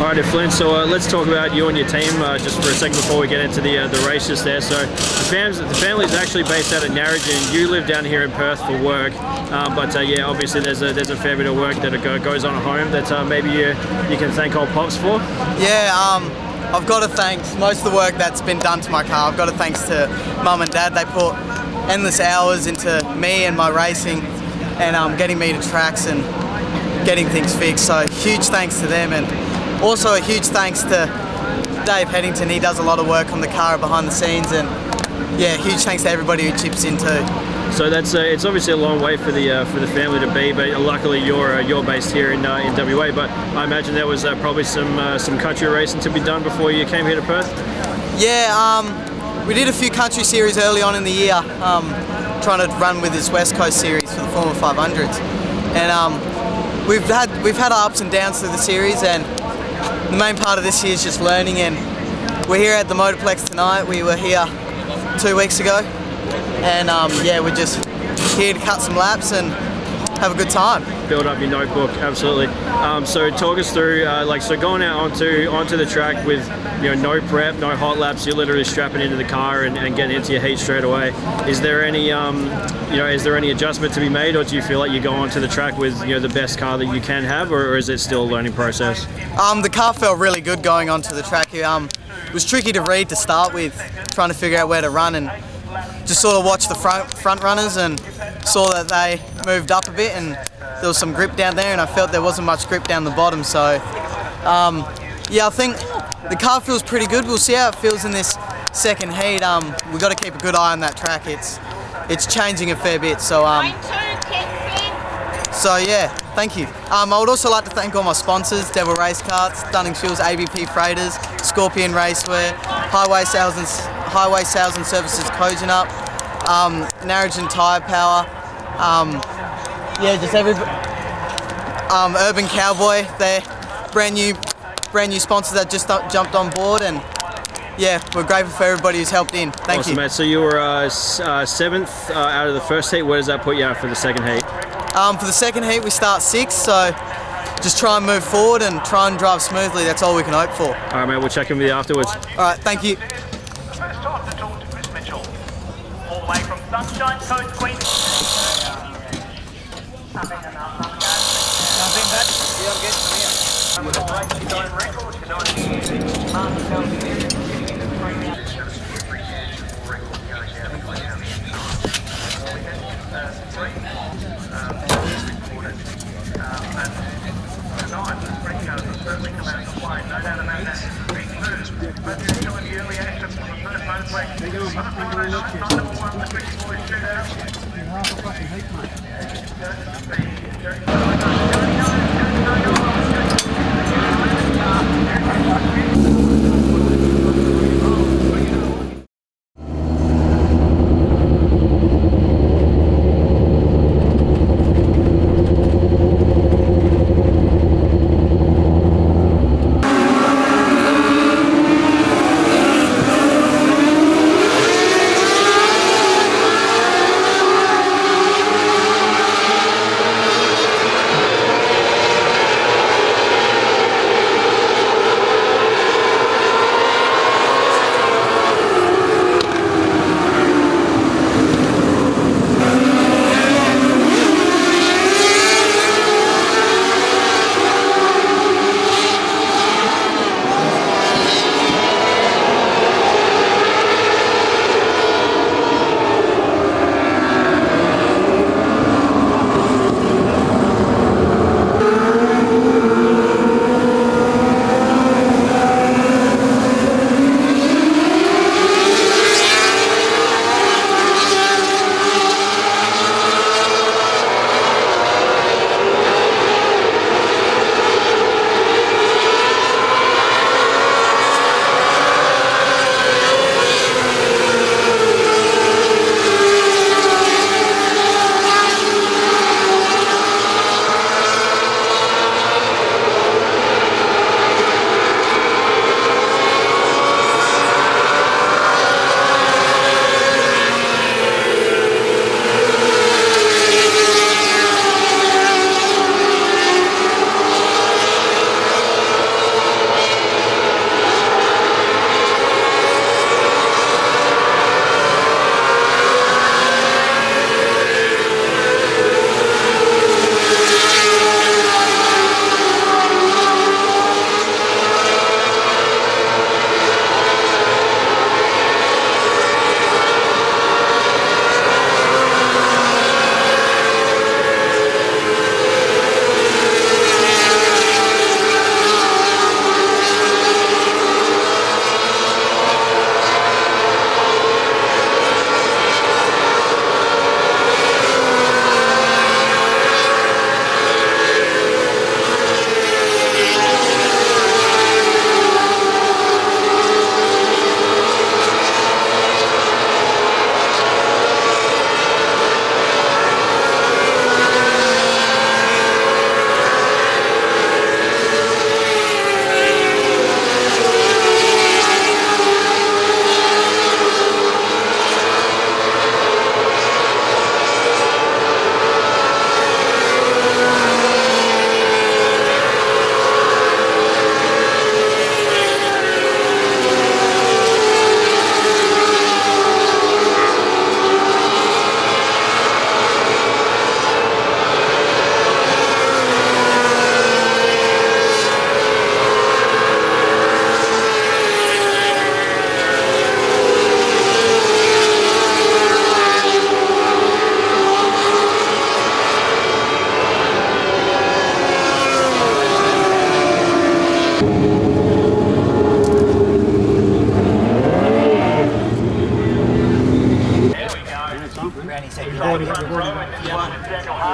Alright, Flynn, so let's talk about you and your team just for a second before we get into the races there. So the family is actually based out of Narrogin. You live down here in Perth for work, but yeah, obviously there's a fair bit of work that goes on at home that maybe you can thank old Pops for. Yeah, I've got to thank most of the work that's been done to my car. I've got to thanks to Mum and Dad. They put endless hours into me and my racing and getting me to tracks and getting things fixed. So huge thanks to them, and also a huge thanks to Dave Headington. He does a lot of work on the car behind the scenes, and yeah, huge thanks to everybody who chips in too. So that's it's obviously a long way for the family to be, but luckily you're based here in WA. But I imagine there was probably some country racing to be done before you came here to Perth. Yeah, we did a few country series early on in the year, trying to run with this West Coast series for the Formula 500s, and we've had our ups and downs through the series, and the main part of this year is just learning. And we're here at the Motorplex tonight. We were here 2 weeks ago. And yeah, we're just here to cut some laps and have a good time. Build up your notebook, absolutely. So talk us through, so going out onto the track with no prep, no hot laps, you're literally strapping into the car and getting into your heat straight away. Is there any adjustment to be made, or do you feel like you go onto the track with the best car that you can have, or is it still a learning process? The car felt really good going onto the track. It was tricky to read to start with, trying to figure out where to run, and just sort of watched the front runners and saw that they moved up a bit and there was some grip down there, and I felt there wasn't much grip down the bottom. So yeah, I think the car feels pretty good. We'll see how it feels in this second heat. We've got to keep a good eye on that track. It's changing a fair bit. So so yeah, thank you. I would also like to thank all my sponsors: Devil Race Carts, Dunning Shields, ABP Freighters, Scorpion Racewear, Highway Sales and Services Kojanup, Narrogin Tyre Power, yeah, just Urban Cowboy. They're brand new sponsors that just jumped on board, and yeah, we're grateful for everybody who's helped in. Thank you. Mate. So you were 7th out of the first heat. Where does that put you at for the second heat? For the second heat, we start 6th, so just try and move forward and try and drive smoothly. That's all we can hope for. All right, mate. We'll check in with you afterwards. All right, thank you. First time to talk to Chris Mitchell, all the way from Sunshine Coast, Queensland.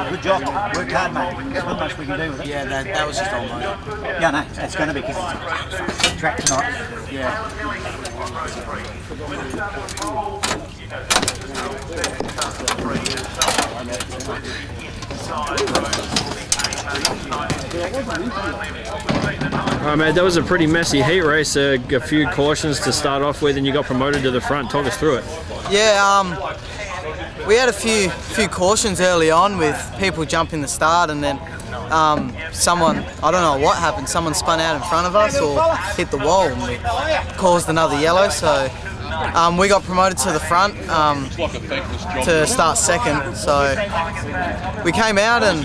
Good job. Worked hard, mate. There's not much we can do with it. Yeah, that was just all mine. Yeah, no, it's going to be because it's a track tonight. Yeah. Alright, mate, that was a pretty messy heat race. A few cautions to start off with, and you got promoted to the front. Talk us through it. Yeah, we had a few cautions early on with people jumping the start, and then someone, I don't know what happened, someone spun out in front of us or hit the wall and we caused another yellow, so we got promoted to the front to start second. So we came out and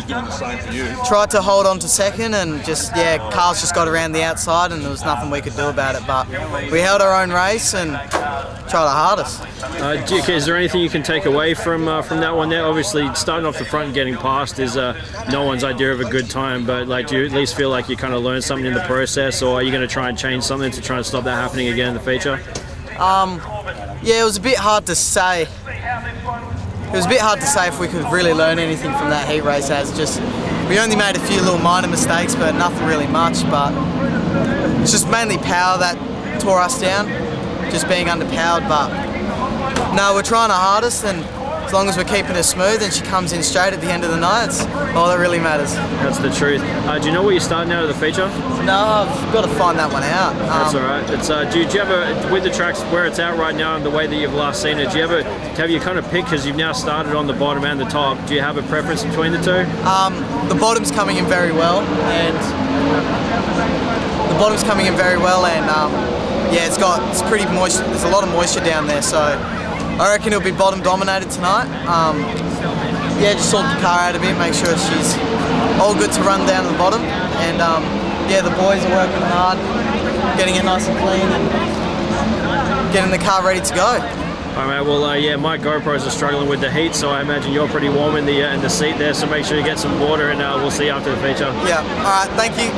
tried to hold on to second, and just, yeah, cars just got around the outside and there was nothing we could do about it, but we held our own race and tried our hardest. Is there anything you can take away from that one there? Obviously, starting off the front and getting past is no one's idea of a good time, but like, do you at least feel like you kind of learned something in the process, or are you going to try and change something to try and stop that happening again in the feature? Yeah, it was a bit hard to say. It was a bit hard to say if we could really learn anything from that heat race, as just we only made a few little minor mistakes, but nothing really much. But it's just mainly power that tore us down, just being underpowered. But no, we're trying our hardest, and as long as we're keeping it smooth and she comes in straight at the end of the night, it's all that really matters. That's the truth. Do you know where you're starting out of the feature? No, I've got to find that one out. That's all right. It's do you ever, with the tracks where it's at right now and the way that you've last seen it, do you ever have you kind of picked, because you've now started on the bottom and the top, do you have a preference between the two? The bottom's coming in very well, and yeah, it's pretty moist. There's a lot of moisture down there, so I reckon it'll be bottom dominated tonight. Yeah, just sort the car out a bit, make sure she's all good to run down to the bottom, and yeah, the boys are working hard, getting it nice and clean and getting the car ready to go. All right, well, yeah, my GoPros are struggling with the heat, so I imagine you're pretty warm in the seat there, so make sure you get some water, and we'll see you after the feature. Yeah, all right, thank you.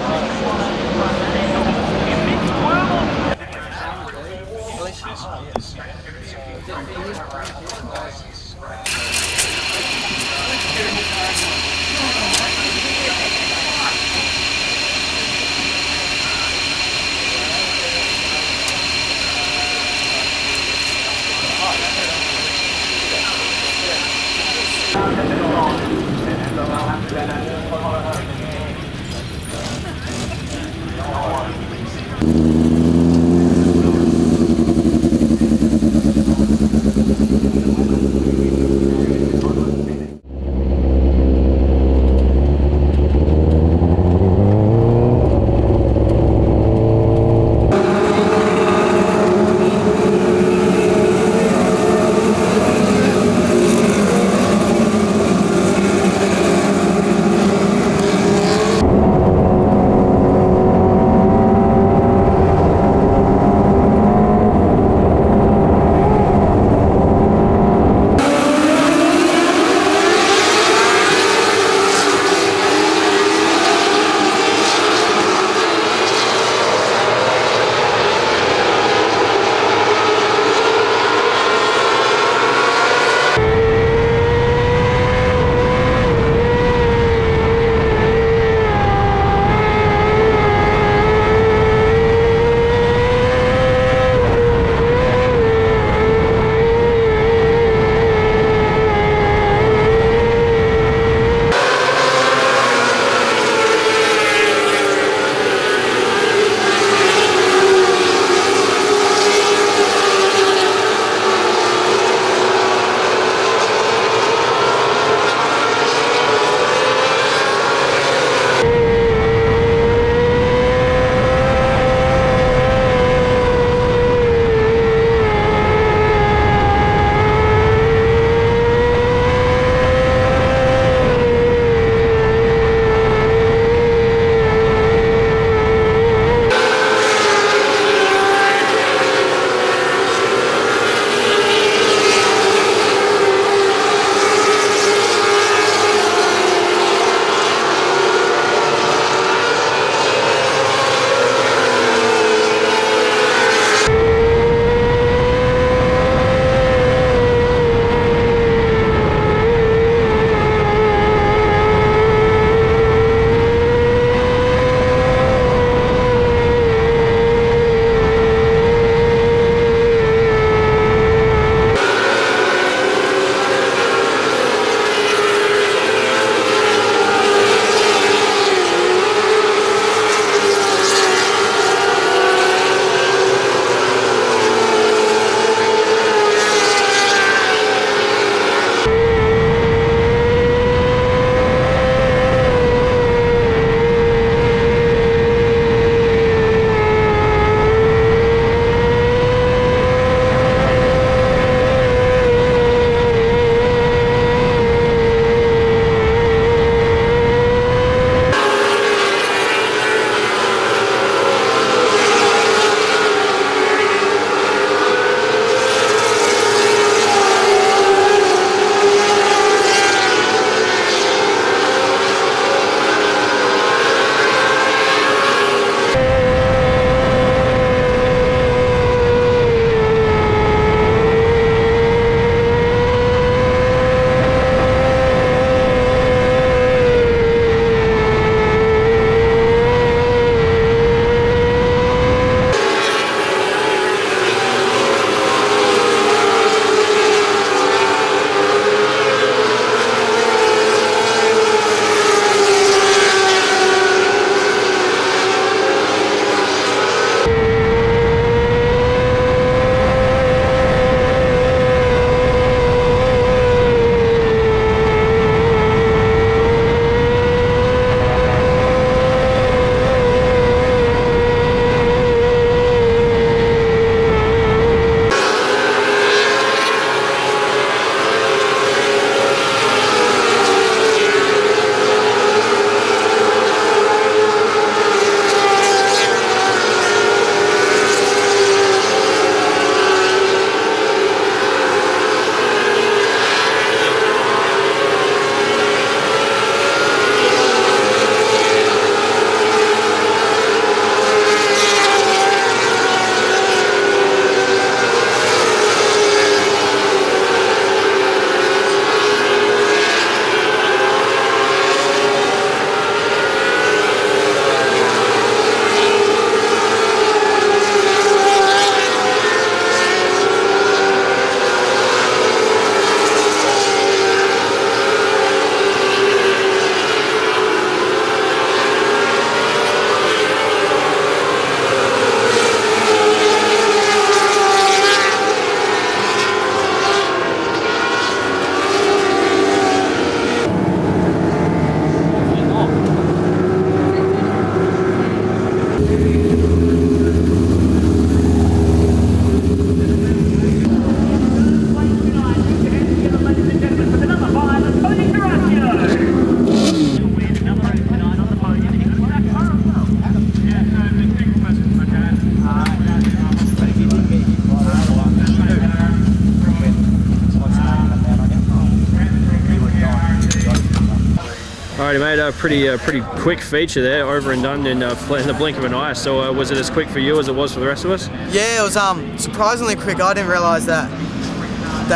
Alrighty, mate. A pretty quick feature there, over and done in the blink of an eye. So was it as quick for you as it was for the rest of us? Yeah, it was surprisingly quick. I didn't realise that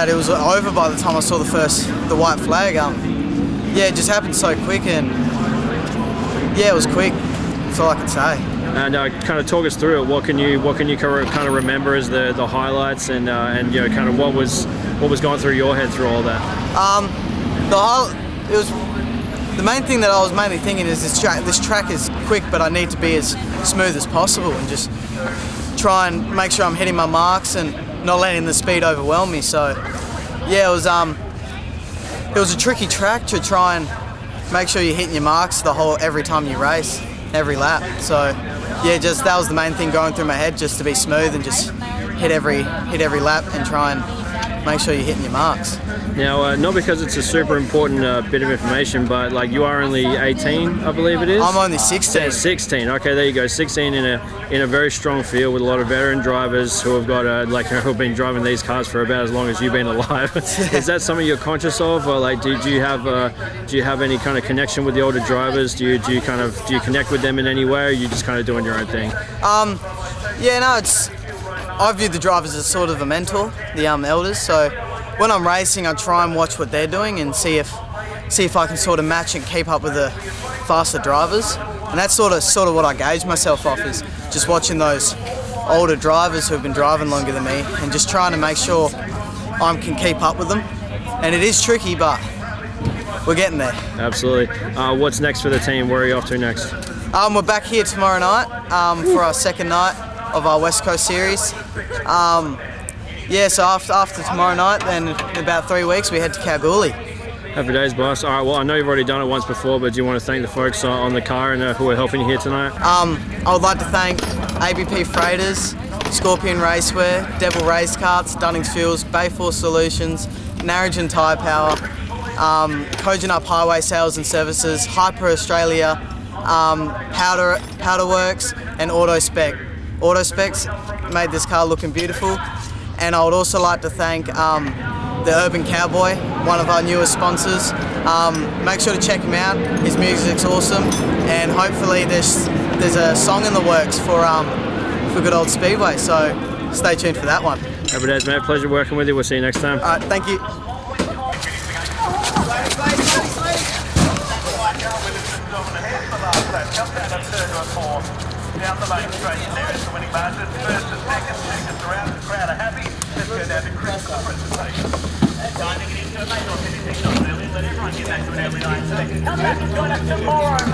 it was over by the time I saw the white flag. Yeah, it just happened so quick, and yeah, it was quick. That's all I can say. And kind of talk us through it. What can you kind of remember as the highlights, and you know, kind of what was going through your head through all that? The main thing that I was mainly thinking is this track is quick, but I need to be as smooth as possible and just try and make sure I'm hitting my marks and not letting the speed overwhelm me. So yeah, it was a tricky track to try and make sure you're hitting your marks every time you race, every lap. So yeah, just that was the main thing going through my head, just to be smooth and just hit every lap and try and make sure you're hitting your marks. Now, not because it's a super important bit of information, but like you are only 18, I believe it is. I'm only 16. Yeah, 16. Okay, there you go. 16 in a very strong field with a lot of veteran drivers who have got who have been driving these cars for about as long as you've been alive. Is that something you're conscious of, or like do you have any kind of connection with the older drivers? Do you connect with them in any way, or are you just kind of doing your own thing? Yeah, no, I view the drivers as sort of a mentor, the elders. So when I'm racing, I try and watch what they're doing and see if I can sort of match and keep up with the faster drivers. And that's sort of what I gauge myself off, is just watching those older drivers who have been driving longer than me and just trying to make sure I can keep up with them. And it is tricky, but we're getting there. Absolutely. What's next for the team? Where are you off to next? We're back here tomorrow night for our second night of our West Coast series. Yeah, so after tomorrow night, then in about 3 weeks, we head to Kalgoorlie. Happy days, boss. All right, well, I know you've already done it once before, but do you want to thank the folks on the car and who are helping you here tonight? I would like to thank ABP Freighters, Scorpion Racewear, Devil Race Carts, Dunnings Fuels, Bayforce Solutions, Narrogin Tyre Power, Kojin Up Highway Sales and Services, Hyper Australia, Powder Works, and Autospec. Autospecs made this car looking beautiful. And I would also like to thank the Urban Cowboy, one of our newest sponsors. Make sure to check him out. His music's awesome, and hopefully there's a song in the works for good old Speedway. So stay tuned for that one. Happy days, mate. Pleasure working with you. We'll see you next time. All right, thank you. Down the main straight, there is the winning margin. First and second, seconds around, the crowd are happy. Let's go down to Chris for the presentation. Time to get into it, mate. Not anything, not really. Let everyone get back to an early 9 seconds. Come back and join us tomorrow.